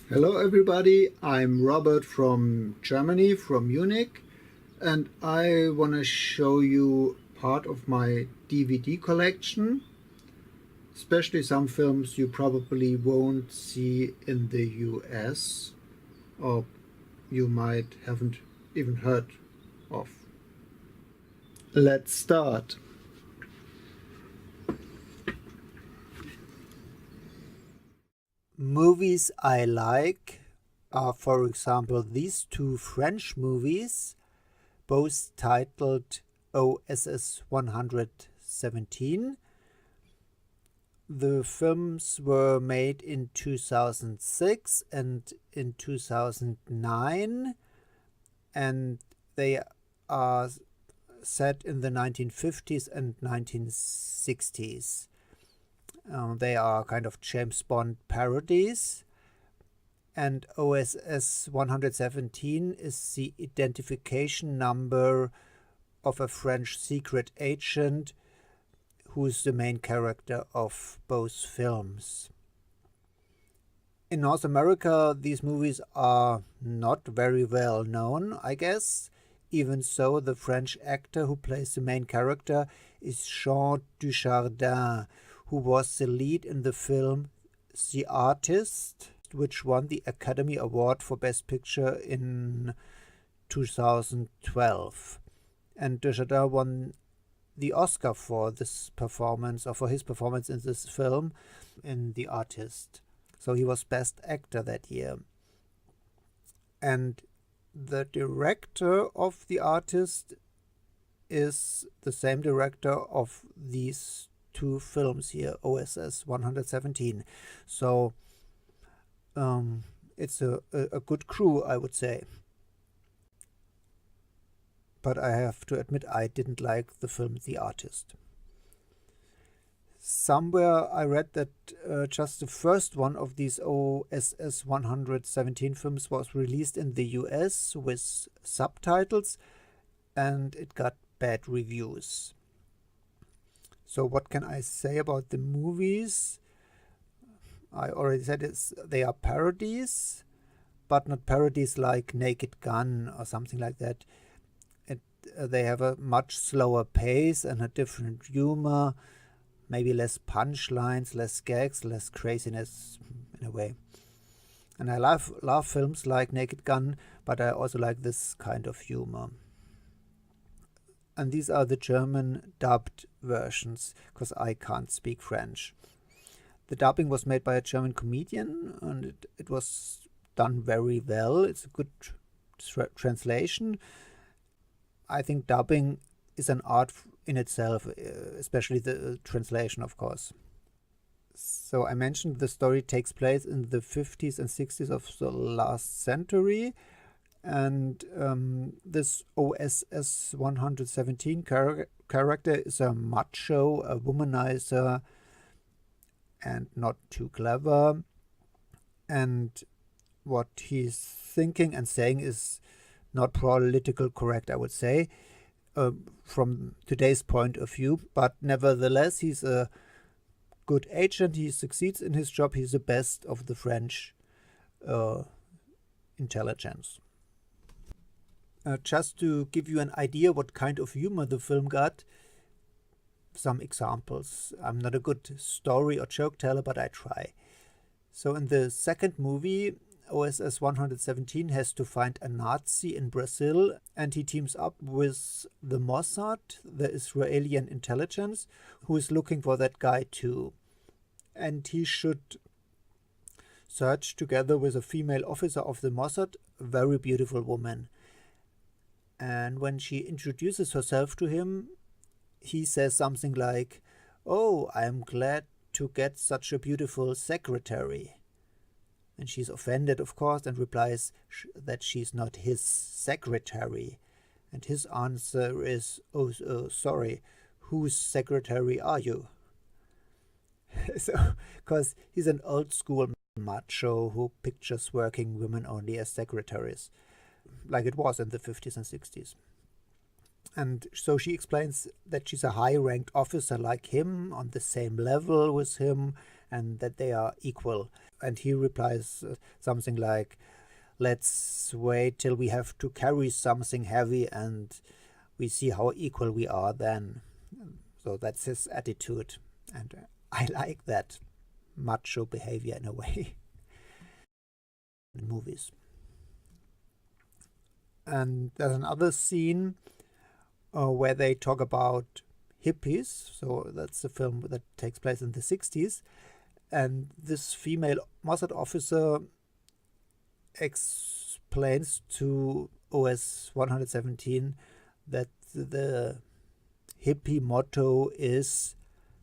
Hello everybody, I'm Robert from Germany, from Munich, and I want to show you part of my DVD collection, especially some films you probably won't see in the US, or you might haven't even heard of. Let's start. Movies I like are, for example, these two French movies, both titled OSS 117. The films were made in 2006 and in 2009, and they are set in the 1950s and 1960s. They are kind of James Bond parodies, and OSS 117 is the identification number of a French secret agent who is the main character of both films. In North America, these movies are not very well known, I guess. Even so, the French actor who plays the main character is Jean Dujardin, who was the lead in the film The Artist, which won the Academy Award for Best Picture in 2012. And Dujardin won the Oscar for this performance, or for his performance in this film, in The Artist. So he was Best Actor that year. And the director of The Artist is the same director of these two films here, OSS 117. So it's a good crew, I would say. But I have to admit I didn't like the film The Artist. Somewhere I read that just the first one of these OSS 117 films was released in the US with subtitles, and it got bad reviews. So what can I say about the movies? I already said they are parodies, but not parodies like Naked Gun or something like that. They have a much slower pace and a different humor, maybe less punchlines, less gags, less craziness in a way. And I love films like Naked Gun, but I also like this kind of humor. And these are the German dubbed versions, because I can't speak French. The dubbing was made by a German comedian, and it was done very well. It's a good translation. I think dubbing is an art in itself, especially the translation, of course. So I mentioned the story takes place in the 50s and 60s of the last century. And this OSS 117 character is a macho, a womanizer, and not too clever. And what he's thinking and saying is not politically correct, I would say, from today's point of view. But nevertheless, he's a good agent. He succeeds in his job. He's the best of the French intelligence. Just to give you an idea what kind of humor the film got, some examples. I'm not a good story or joke teller, but I try. So in the second movie, OSS 117 has to find a Nazi in Brazil, and he teams up with the Mossad, the Israeli intelligence, who is looking for that guy too. And he should search together with a female officer of the Mossad, a very beautiful woman. And when she introduces herself to him, he says something like, "Oh, I'm glad to get such a beautiful secretary." And she's offended, of course, and replies that she's not his secretary. And his answer is, oh, sorry, whose secretary are you? So, because he's an old school macho who pictures working women only as secretaries, like it was in the 50s and 60s. And so she explains that she's a high-ranked officer like him, on the same level with him, and that they are equal. And he replies something like, let's wait till we have to carry something heavy and we see how equal we are then. So that's his attitude. And I like that macho behavior in a way in movies. And there's another scene where they talk about hippies. So that's a film that takes place in the 60s. And this female Mossad officer explains to OS 117 that the hippie motto is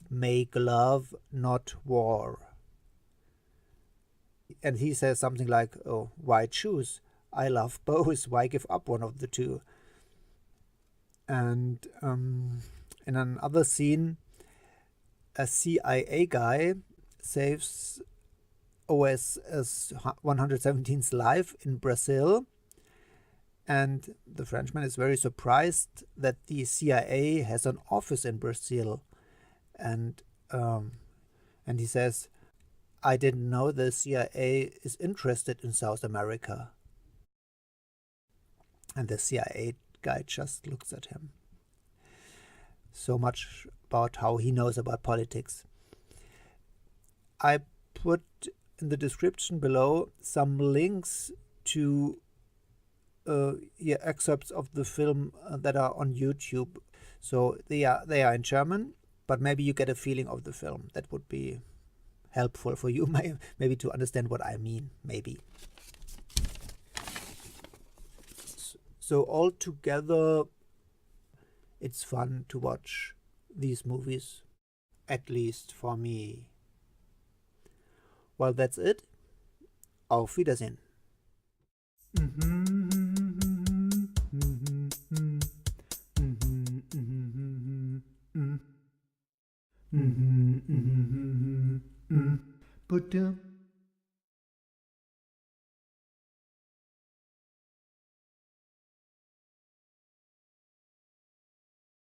"Make love, not war." And he says something like, "Oh, why choose? I love both. Why give up one of the two?" And in another scene, a CIA guy saves OSS 117's life in Brazil, and the Frenchman is very surprised that the CIA has an office in Brazil, and he says, "I didn't know the CIA is interested in South America." And the CIA guy just looks at him. So much about how he knows about politics. I put in the description below some links to excerpts of the film that are on YouTube. So they are in German, but maybe you get a feeling of the film. That would be helpful for you, maybe to understand what I mean, maybe. So altogether, it's fun to watch these movies, at least for me. Well, that's it. Auf Wiedersehen. Put down.